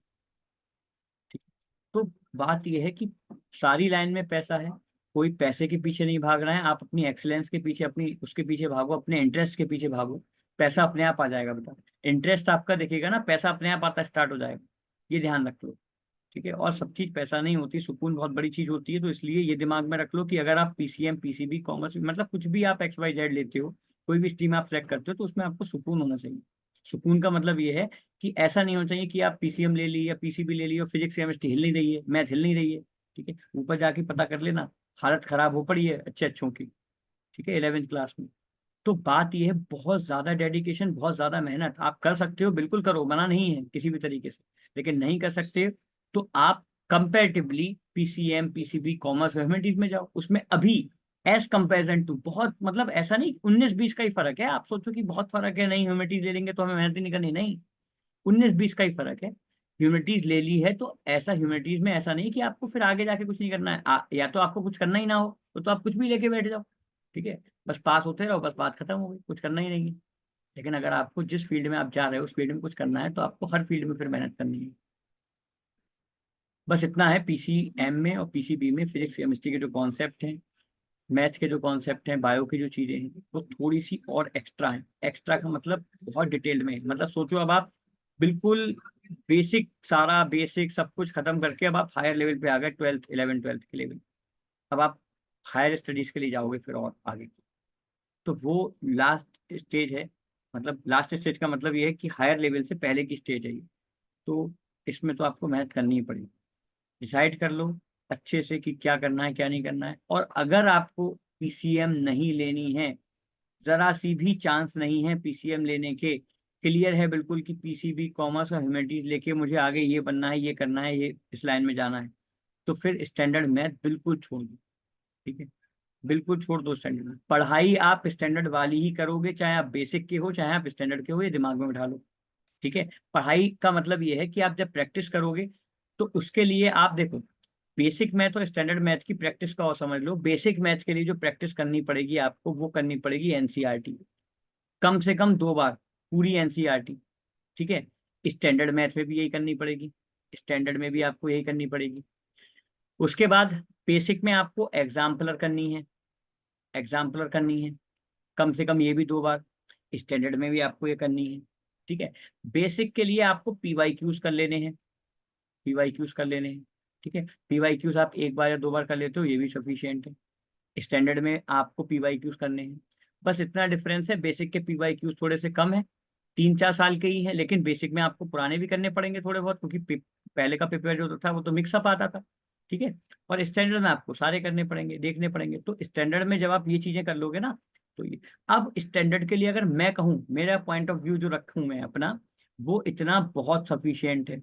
ठीक है, तो बात यह है कि सारी लाइन में पैसा है, कोई पैसे के पीछे नहीं भाग रहा है, आप अपनी एक्सीलेंस के पीछे, अपनी उसके पीछे भागो, अपने इंटरेस्ट के पीछे भागो, पैसा अपने आप आ जाएगा बेटा। इंटरेस्ट आपका दिखेगा ना, पैसा अपने आप आता स्टार्ट हो जाएगा, ये ध्यान रख लो। ठीक है, और सब चीज पैसा नहीं होती, सुकून बहुत बड़ी चीज होती है, तो इसलिए ये दिमाग में रख लो कि अगर आप पीसीएम पीसीबी कॉमर्स मतलब कुछ भी आप XYZ लेते हो, कोई भी स्ट्रीम आप सेलेक्ट करते हो, तो उसमें आपको सुकून होना चाहिए। सुकून का मतलब ये है कि ऐसा नहीं होना चाहिए कि आप पीसीएम ले ली या पीसीबी ले ली और फिजिक्स केमिस्ट्री हिल नहीं रही है, मैथ हिल नहीं रही है। ठीक है, ऊपर जाके पता कर लेना, हालत खराब हो पड़ी है अच्छे अच्छों की। ठीक है, 11th क्लास में। तो बात यह है, बहुत ज्यादा डेडिकेशन, बहुत ज्यादा मेहनत, आप कर सकते हो बिल्कुल करो, मना नहीं है किसी भी तरीके से, लेकिन नहीं कर सकते तो आप comparatively PCM PCB commerce humanities में जाओ, उसमें अभी एज कंपेरिजन टू बहुत, मतलब ऐसा नहीं 19-20 का ही फर्क है, आप सोचो कि बहुत फर्क है, नहीं ह्यूमैनिटीज ले लेंगे तो हमें मेहनत ही नहीं करनी, नहीं, 19-20 का ही फर्क है। ह्यूमैनिटीज ले ली है तो ऐसा, ह्यूमैनिटीज में ऐसा नहीं कि आपको फिर आगे जाके कुछ नहीं करना है, या तो आपको कुछ करना ही ना हो तो आप कुछ भी लेके बैठ जाओ। ठीक है, बस पास होते रहो, बस बात खत्म हो गई, कुछ करना ही नहीं है। लेकिन अगर आपको जिस फील्ड में आप जा रहे हो उस फील्ड में कुछ करना है तो आपको हर फील्ड में फिर मेहनत करनी है। बस इतना है, पीसीएम में और पीसीबी में फिजिक्स केमिस्ट्री के जो कॉन्सेप्ट हैं, मैथ के जो कॉन्सेप्ट हैं, बायो की जो चीजें हैं, वो थोड़ी सी और एक्स्ट्रा है। एक्स्ट्रा का मतलब बहुत डिटेल्ड में है। मतलब सोचो अब आप बिल्कुल बेसिक, सारा बेसिक सब कुछ खत्म करके अब आप हायर लेवल पे आ गए, 12th 11th 12th के लेवल। अब आप हायर स्टडीज के लिए जाओगे फिर और आगे। तो वो लास्ट स्टेज है। मतलब लास्ट स्टेज का मतलब ये है कि हायर लेवल से पहले की स्टेज है ये। तो इसमें तो आपको मेहनत करनी ही पड़ेगी। डिसाइड कर लो अच्छे से कि क्या करना है क्या नहीं करना है। और अगर आपको पीसीएम नहीं लेनी है, जरा सी भी चांस नहीं है पीसीएम लेने के, क्लियर है बिल्कुल कि पीसीबी कॉमर्स और ह्यूमैनिटीज लेके मुझे आगे ये बनना है, ये करना है, ये इस लाइन में जाना है, तो फिर स्टैंडर्ड मैथ बिल्कुल छोड़ दो। ठीक है, बिल्कुल छोड़ दो स्टैंडर्ड मैथ। पढ़ाई आप स्टैंडर्ड वाली ही करोगे, चाहे आप बेसिक के हो चाहे आप स्टैंडर्ड के हो, ये दिमाग में बिठा लो। ठीक है, पढ़ाई का मतलब ये है कि आप जब प्रैक्टिस करोगे तो उसके लिए आप देखो, बेसिक मैथ और स्टैंडर्ड मैथ की प्रैक्टिस का और समझ लो। बेसिक मैथ के लिए जो प्रैक्टिस करनी पड़ेगी आपको, वो करनी पड़ेगी एनसीईआरटी, कम से कम 2 बार पूरी एनसीईआरटी। ठीक है, स्टैंडर्ड मैथ में भी यही करनी पड़ेगी, स्टैंडर्ड में भी आपको यही करनी पड़ेगी। उसके बाद बेसिक में आपको एग्जाम्पलर करनी है, एग्जाम्पलर करनी है, कम से कम ये भी 2 बार। स्टैंडर्ड में भी आपको ये करनी है। ठीक है, बेसिक के लिए आपको पीवाईक्यूज कर लेने हैं, पीवाईक्यूज कर लेने हैं। ठीक है, पीवाईक्यूज आप 1 बार या 2 बार कर लेते हो, ये भी सफिशियंट है। स्टैंडर्ड में आपको पीवाईक्यूज करने हैं। बस इतना डिफरेंस है, बेसिक के पीवाईक्यूज थोड़े से कम है, 3 4 साल के ही है, लेकिन बेसिक में आपको पुराने भी करने पड़ेंगे थोड़े बहुत, क्योंकि पहले का पेपर जो था वो तो मिक्सअप आता था। ठीक है, और स्टैंडर्ड में आपको सारे करने पड़ेंगे, देखने पड़ेंगे। तो स्टैंडर्ड में जब आप ये चीजें कर लोगे ना, तो ये, अब स्टैंडर्ड के लिए अगर मैं कहूँ, मेरा पॉइंट ऑफ व्यू जो रखूँ मैं अपना, वो इतना बहुत सफिशियंट है,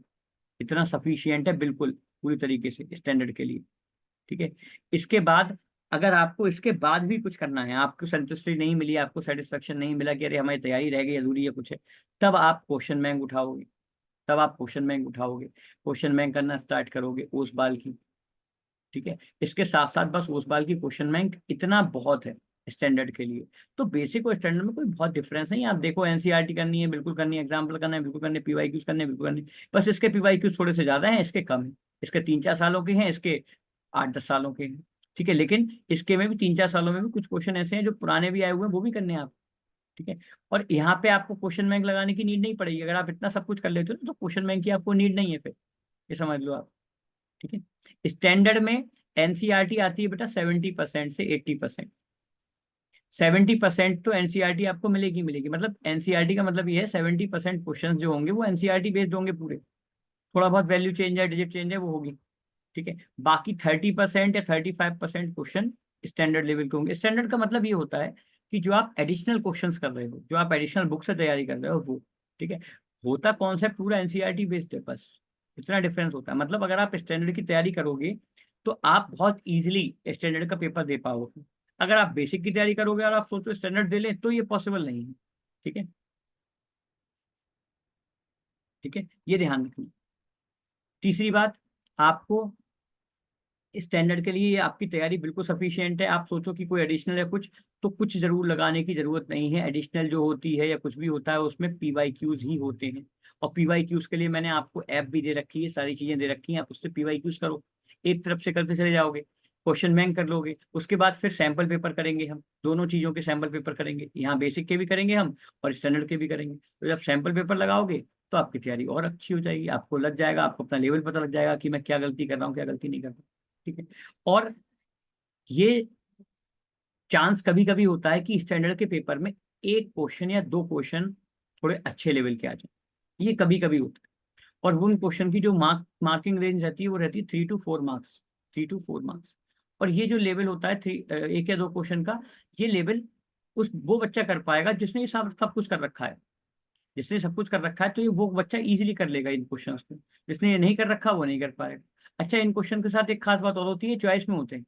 इतना सफिशियंट है बिल्कुल पूरी तरीके से स्टैंडर्ड के लिए। ठीक है, इसके बाद अगर आपको इसके बाद भी कुछ करना है, आपको संतुष्टि नहीं मिली, आपको सेटिस्फेक्शन नहीं मिला कि अरे हमारी तैयारी रह गई अधूरी है कुछ है, तब आप क्वेश्चन बैंक उठाओगे, तब आप क्वेश्चन बैंक उठाओगे, क्वेश्चन बैंक करना स्टार्ट करोगे ओस बाल की। ठीक है, इसके साथ साथ बस ओस बाल की क्वेश्चन बैंक इतना बहुत है स्टैंडर्ड के लिए। तो बेसिक और स्टैंडर्ड में कोई बहुत डिफरेंस नहीं है। आप देखो एनसीईआरटी करनी है बिल्कुल करनी है, एग्जाम्पल करना है बिल्कुल करनी है, पीवाईक्यूज करने हैं बिल्कुल करनी है। बस इसके पीवाईक्यूज थोड़े से ज्यादा हैं, इसके कम है। इसके 3 4 सालों के हैं, इसके 8 10 सालों के हैं। ठीक है, लेकिन इसके में भी 3 4 सालों में भी कुछ क्वेश्चन ऐसे हैं जो पुराने भी आए हुए हैं, वो भी करने हैं आप। ठीक है, और यहाँ पे आपको क्वेश्चन बैंक लगाने की नीड नहीं पड़ेगी। अगर आप इतना सब कुछ कर लेते हो ना, तो क्वेश्चन बैंक की आपको नीड नहीं है फिर, ये समझ लो आप। ठीक है, स्टैंडर्ड में एनसीईआरटी आती है बेटा 70% से 80%। 70% तो एनसीईआरटी आपको मिलेगी मिलेगी, मतलब एनसीईआरटी का मतलब ये है 70% क्वेश्चन जो होंगे वो एनसीईआरटी बेस्ड होंगे पूरे। थोड़ा बहुत वैल्यू चेंज है, डिजिट चेंज है, वो होगी। ठीक है, बाकी 30% या 35% क्वेश्चन स्टैंडर्ड लेवल के होंगे। स्टैंडर्ड का मतलब ये होता है कि जो आप एडिशनल क्वेश्चंस कर रहे हो, जो आप एडिशनल बुक से तैयारी कर रहे हो वो। ठीक है, होता कॉन्सेप्ट पूरा एनसीईआरटी बेस्ड है, बस इतना डिफरेंस होता है। मतलब अगर आप स्टैंडर्ड की तैयारी करोगे तो आप बहुत इजीली स्टैंडर्ड का पेपर दे पाओगे। अगर आप बेसिक की तैयारी करोगे और आप सोचो स्टैंडर्ड दे लें, तो ये पॉसिबल नहीं है। ठीक है, ठीक है, ये ध्यान रखना। तीसरी बात, आपको स्टैंडर्ड के लिए आपकी तैयारी बिल्कुल सफिशियंट है। आप सोचो कि कोई एडिशनल है कुछ, तो कुछ जरूर लगाने की जरूरत नहीं है। एडिशनल जो होती है या कुछ भी होता है उसमें पीवाईक्यूज ही होते हैं। और पीवाईक्यूज के लिए मैंने आपको ऐप भी दे रखी है, सारी चीजें दे रखी हैं, आप उससे पीवाईक्यूज करो, एक तरफ से करते चले जाओगे, क्वेश्चन बैंक कर लोगे। उसके बाद फिर सैंपल पेपर करेंगे हम, दोनों चीजों के सैंपल पेपर करेंगे, यहाँ बेसिक के भी करेंगे हम और स्टैंडर्ड के भी करेंगे। तो जब सैंपल पेपर लगाओगे तो आपकी तैयारी और अच्छी हो जाएगी, आपको लग जाएगा, आपको अपना लेवल पता लग जाएगा कि मैं क्या गलती कर रहा हूँ क्या गलती नहीं कर रहा हूँ। ठीक है, और ये चांस कभी कभी होता है कि स्टैंडर्ड के पेपर में एक क्वेश्चन या 2 क्वेश्चन थोड़े अच्छे लेवल के आ जाए, ये कभी कभी होता है। और उन क्वेश्चन की जो मार्किंग रेंज रहती है वो रहती है 3 to 4 मार्क्स, 3 to 4 मार्क्स। और ये जो लेवल होता है एक या 2 क्वेश्चन का, ये लेवल उस वो बच्चा कर पाएगा जिसने ये सब सब कुछ कर रखा है। जिसने सब कुछ कर रखा है तो ये वो बच्चा इजीली कर लेगा इन क्वेश्चंस को। जिसने ये नहीं कर रखा वो नहीं कर पाएगा। अच्छा, इन क्वेश्चन के साथ एक खास बात और होती है, चॉइस में होते हैं,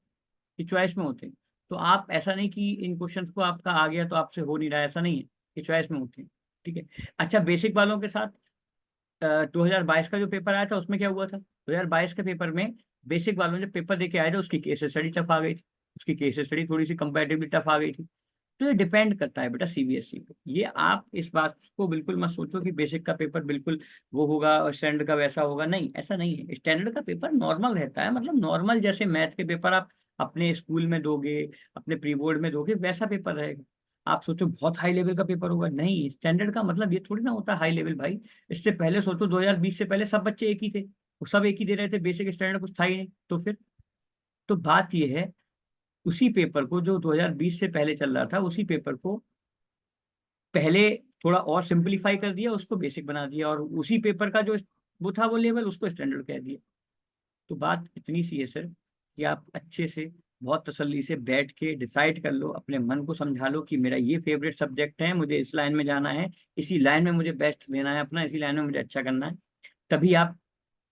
ये चॉइस में होते हैं। तो आप ऐसा नहीं कि इन क्वेश्चंस को आपका आ गया तो आपसे हो नहीं रहा है, ऐसा नहीं है, ये चॉइस में होते हैं। ठीक है, अच्छा, बेसिक वालों के साथ 2022 का जो पेपर आया था उसमें क्या हुआ था, 2022 के पेपर में बेसिक वालों ने जब पेपर दे के आए थे उसकी केस स्टडी टफ आ गई थी, उसकी केस स्टडी थोड़ी सी कंपैरेटिवली टफ आ गई थी। तो ये डिपेंड करता है बेटा सीबीएसई पे। ये आप इस बात को बिल्कुल मत सोचो कि बेसिक का पेपर बिल्कुल वो होगा और स्टैंडर्ड का वैसा होगा, नहीं ऐसा नहीं है। स्टैंडर्ड का पेपर नॉर्मल रहता है, मतलब नॉर्मल जैसे मैथ के पेपर आप अपने स्कूल में दोगे, अपने प्री बोर्ड में दोगे, वैसा पेपर रहेगा। आप सोचो बहुत हाई लेवल का पेपर होगा, नहीं। स्टैंडर्ड का मतलब ये थोड़ी ना होता हाई लेवल भाई। इससे पहले सोचो 2020 से पहले सब बच्चे एक ही थे, वो सब एक ही दे रहे थे, बेसिक स्टैंडर्ड कुछ था ही नहीं, तो फिर तो बात ये है, उसी पेपर को जो 2020 से पहले चल रहा था, उसी पेपर को पहले थोड़ा और सिंपलीफाई कर दिया, उसको बेसिक बना दिया, और उसी पेपर का जो वो था वो लेवल, उसको स्टैंडर्ड कह दिया। तो बात इतनी सी है सर कि आप अच्छे से बहुत तसल्ली से बैठ के डिसाइड कर लो, अपने मन को समझा लो कि मेरा ये फेवरेट सब्जेक्ट है, मुझे इस लाइन में जाना है, इसी लाइन में मुझे बेस्ट देना है अपना, इसी लाइन में मुझे अच्छा करना है। तभी आप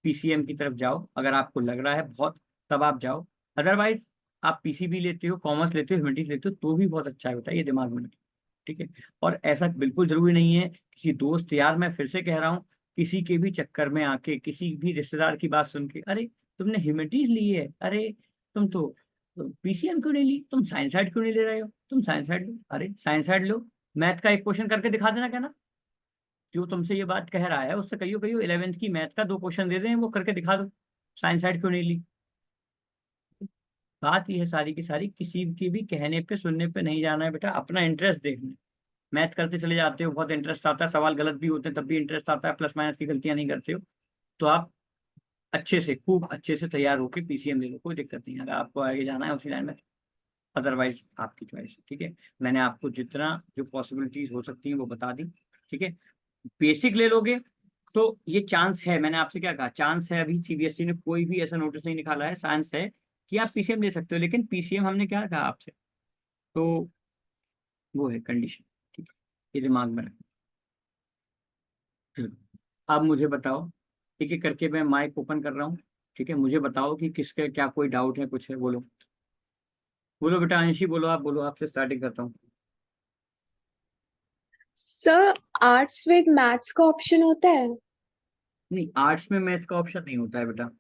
पीसीएम की तरफ जाओ, अगर आपको लग रहा है बहुत, तब आप जाओ। अदरवाइज आप पीसीबी लेते हो, कॉमर्स लेते हो, ह्यूमैनिटीज लेते हो, तो भी बहुत अच्छा है, बताइए दिमाग में रखिए, ठीक है। और ऐसा बिल्कुल जरूरी नहीं है किसी दोस्त यार, मैं फिर से कह रहा हूँ, किसी के भी चक्कर में आके, किसी भी रिश्तेदार की बात सुन के, अरे तुमने ह्यूमैनिटीज ली है, अरे तुम तो पीसीएम क्यों नहीं ली, तुम साइंस साइड क्यों नहीं ले रहे हो, तुम साइंस साइड लो, अरे साइंस साइड लो, मैथ का एक क्वेश्चन करके दिखा देना, क्या ना, जो तुमसे ये बात कह रहा है उससे कहियो कहियो 11th की मैथ का 2 क्वेश्चन दे दें, वो करके दिखा दो, साइंस साइड क्यों नहीं ली। बात ये है सारी की सारी, किसी की भी कहने पे सुनने पे नहीं जाना है बेटा, अपना इंटरेस्ट देखना है। मैथ करते चले जाते हो, बहुत इंटरेस्ट आता है, सवाल गलत भी होते हैं तब भी इंटरेस्ट आता है, प्लस माइनस की गलतियां नहीं करते हो, तो आप अच्छे से, खूब अच्छे से तैयार होकर पीसीएम ले लो, कोई दिक्कत नहीं है, अगर आपको आगे जाना है उसी लाइन में। अदरवाइज आपकी चॉइस है, ठीक है। मैंने आपको जितना जो पॉसिबिलिटीज हो सकती हैं वो बता दी, ठीक है। बेसिक ले लोगे तो ये चांस है, मैंने आपसे क्या कहा, चांस है, अभी सीबीएसई ने कोई भी ऐसा नोटिस नहीं निकाला है, चांस है कि आप पीसीएम ले सकते हो, लेकिन पीसीएम हमने क्या कहा आपसे, तो वो है कंडीशन, ठीक है, ये दिमाग में रखना। चलो, अब मुझे बताओ, एक एक करके मैं माइक ओपन कर रहा हूँ, ठीक है, मुझे बताओ कि किसके क्या कोई डाउट है, कुछ है, बोलो। बोलो बेटा, अंशी बोलो, आप बोलो, आपसे स्टार्टिंग करता हूँ। सर, आर्ट्स विद मैथ्स का ऑप्शन होता है? नहीं, आर्ट्स में मैथ का ऑप्शन नहीं होता है बेटा।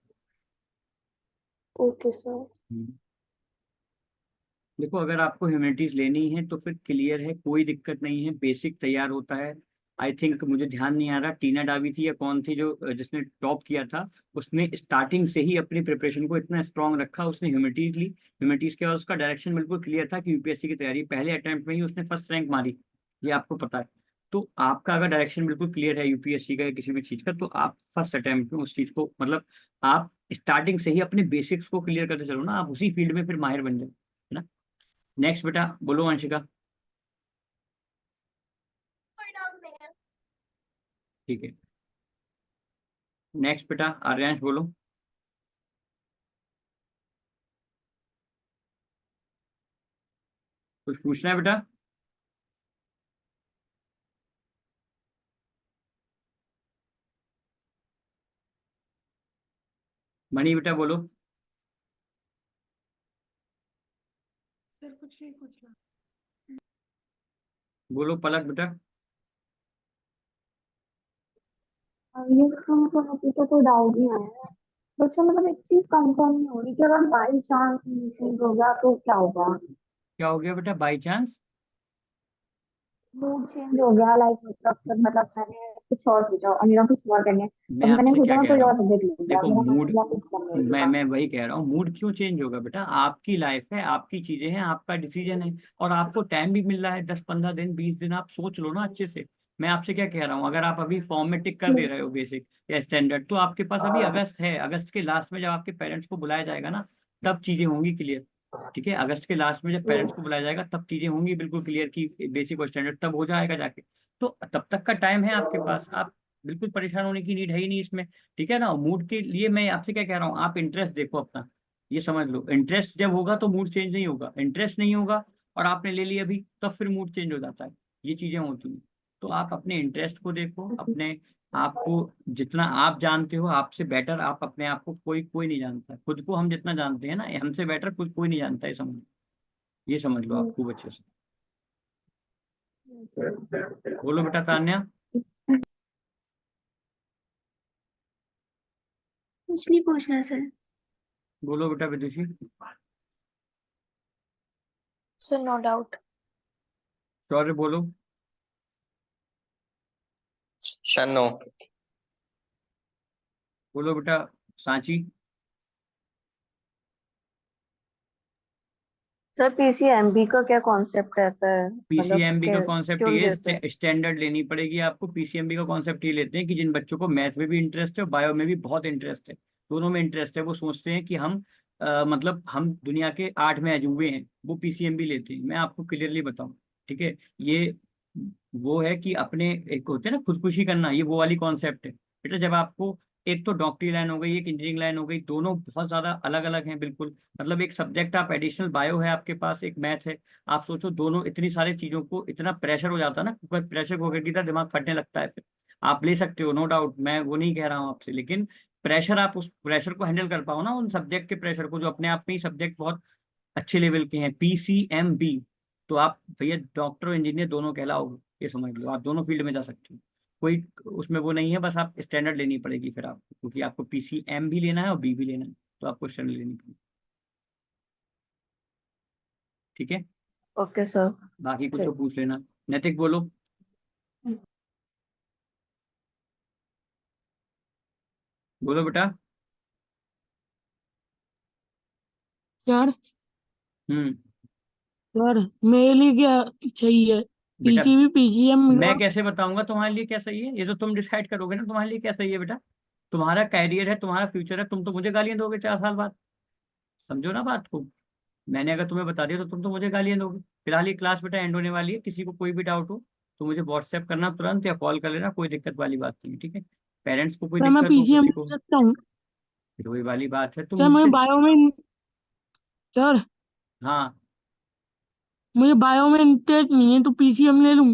Okay sir. हम्म। देखो, अगर आपको ह्यूमैनिटीज लेनी है तो फिर क्लियर है, कोई दिक्कत नहीं है, बेसिक तैयार होता है। आई थिंक, मुझे ध्यान नहीं आ रहा, टीना डावी थी या कौन थी जो जिसने टॉप किया था, उसने स्टार्टिंग से ही अपनी प्रिपरेशन को इतना स्ट्रांग रखा, उसने ह्यूमैनिटीज ली, ह्यूमैनिटीज के बाद उसका डायरेक्शन बिल्कुल क्लियर था कि यूपीएससी की तैयारी, पहले अटेम्प्ट में ही उसने फर्स्ट रैंक मारी, ये आपको पता है। तो आपका अगर डायरेक्शन बिल्कुल क्लियर है यूपीएससी का या किसी भी चीज़ का, तो आप फर्स्ट अटेम्प्ट में उस चीज़ को, मतलब आप स्टार्टिंग से ही अपने बेसिक्स को क्लियर करते चलो ना, आप उसी फील्ड में फिर माहिर बन जाओ, है ना। नेक्स्ट बेटा बोलो वंशिका। ठीक है, नेक्स्ट बेटा आर्यांश बोलो। कुछ पूछना है बेटा? मणि बेटा बोलो। सर कुछ नहीं पूछना। बोलो पलक बेटा। ये तो मतलब अभी तो कोई डाउट नहीं आया है। बट सर मतलब एक चीज कंफर्म नहीं हो रही कि अगर बाई चांस मिसिंग हो गया तो क्या होगा? क्या हो गया बेटा बाई चांस? मूड चेंज हो गया, लाइक मतलब मैंने कुछ और सोचा और मेरा कुछ और करने, मैं अब मैंने आपसे सोचा क्या मैं कह कोई रहा और हूँ, सब्जेक्ट ले लिया, देखो मेरा मन मूड, किया कुछ करने मैं का। मैं वही कह रहा हूँ, मूड क्यों चेंज होगा बेटा, आपकी लाइफ है, आपकी चीजें हैं, आपका डिसीजन है, और आपको टाइम भी मिल रहा है, 10 15 दिन 20 दिन, आप सोच लो ना अच्छे से। मैं आपसे क्या कह रहा हूँ, अगर आप अभी फॉर्म में टिक कर दे रहे हो बेसिक या स्टैंडर्ड, तो आपके पास अभी अगस्त है, अगस्त के लास्ट में जब आपके पेरेंट्स को बुलाया जाएगा ना, तब चीजें होंगी क्लियर, ठीक है। अगस्त के लास्ट में जब पेरेंट्स को बुलाया जाएगा तब चीजें होंगी बिल्कुल क्लियर की बेसिक और स्टैंडर्ड तब हो जाएगा जाके। तो तब तक का टाइम है आपके पास, आप बिल्कुल परेशान होने की नीड है ही नहीं इसमें, ठीक है ना। मूड के लिए मैं आपसे क्या कह रहा हूँ, आप इंटरेस्ट देखो अपना, ये समझ लो, इंटरेस्ट जब होगा तो मूड चेंज नहीं होगा, इंटरेस्ट नहीं होगा और आपने ले लिया अभी, तब फिर मूड चेंज हो जाता है, ये चीजें होती हैं। तो आप अपने इंटरेस्ट को देखो, अपने आपको, जितना आप जानते हो आपसे बेटर, आप अपने आप को, कोई कोई नहीं जानता, खुद को हम जितना जानते हैं ना, हमसे बेटर कुछ कोई नहीं जानता है, समझ, ये समझ लो आप खूब अच्छे से। बोलो बेटा तान्या। कुछ नहीं पूछना सर। बोलो बेटा Vidushi. Sir no doubt. Shaurya बोलो। शनो। बोलो बेटा। सांची। सर पीसीएमबी का क्या कॉन्सेप्ट रहता है, मतलब पीसीएमबी का कॉन्सेप्ट क्यों ये लेते हैं? स्टैंडर्ड लेनी पड़ेगी आपको। पीसीएमबी का कॉन्सेप्ट ये लेते हैं कि जिन बच्चों को मैथ में भी इंटरेस्ट है और बायो में भी बहुत इंटरेस्ट है, दोनों में इंटरेस्ट है, वो सोचते हैं कि हम मतलब हम दुनिया के 8 में अजूबे हैं, वो पीसीएमबी लेते हैं। मैं आपको क्लियरली बताऊं, ठीक है। ये वो है कि अपने एक होते हैं ना खुदकुशी करना, ये वो वाली कॉन्सेप्ट है बेटा। जब आपको एक तो डॉक्टरी लाइन हो गई, एक इंजीनियरिंग लाइन हो गई, दोनों बहुत ज्यादा अलग अलग हैं बिल्कुल। मतलब एक सब्जेक्ट आप एडिशनल बायो है आपके पास, एक मैथ है। आप सोचो दोनों इतनी सारी चीजों को, इतना प्रेशर हो जाता है ना, कुकर प्रेशर कुकर की तरह दिमाग फटने लगता है फिर। आप ले सकते हो, नो डाउट, मैं वो नहीं कह रहा हूँ आपसे, लेकिन प्रेशर, आप उस प्रेशर को हैंडल कर पाओ ना, उन सब्जेक्ट के प्रेशर को, जो अपने आप में ही सब्जेक्ट बहुत अच्छे लेवल के हैं, पीसीएमबी, तो आप भैया डॉक्टर और इंजीनियर दोनों कहलाओगे। ये समझ लो, आप दोनों फील्ड में जा सकते हो। कोई उसमें वो नहीं है, बस आप स्टैंडर्ड लेनी पड़ेगी फिर आपको, क्योंकि आपको पीसीएम भी लेना है और बी भी लेना है, तो आपको स्टैंडर्ड लेनी पड़ेगी। ठीक है। Okay sir. बाकी कुछ ठीक। और पूछ लेना। नैतिक बोलो। बोलो बेटा। यार हम्म। यार मेरे लिए क्या चाहिए? बेटा पीसीबी पीजीएम मैं मिला। कैसे बताऊंगा तुम्हारे लिए क्या सही है? ये तो तुम डिसाइड करोगे ना तुम्हारे लिए क्या सही है बेटा। तुम्हारा कैरियर है, तुम्हारा फ्यूचर है, तुम तो मुझे गालियां दोगे 4 साल बाद। समझो ना बात को। मैंने अगर तुम्हें बता दिया तो तुम तो मुझे गालियां दोगे। फिलहाल ये क्लास बेटा एंड होने वाली है, किसी को कोई भी डाउट हो तो मुझे व्हाट्सएप करना तुरंत, या कॉल कर लेना, कोई दिक्कत वाली बात नहीं है, ठीक है। पेरेंट्स को कोई सर मैं दिक्कत हो, पीजीएम किसी को, ले सकता हूँ? फिर वही वाली बात है, तुम सर मैं मुझसे। बायो में, सर हाँ। मुझे बायो में इंटरेस्ट नहीं है तो पीसीएम ले लूँ?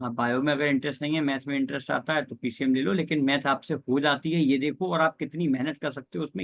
हाँ, बायो में अगर इंटरेस्ट नहीं है, मैथ में इंटरेस्ट आता है तो पीसीएम ले लो, लेकिन मैथ आपसे हो जाती है ये देखो, और आप कितनी मेहनत कर सकते हो उसमें।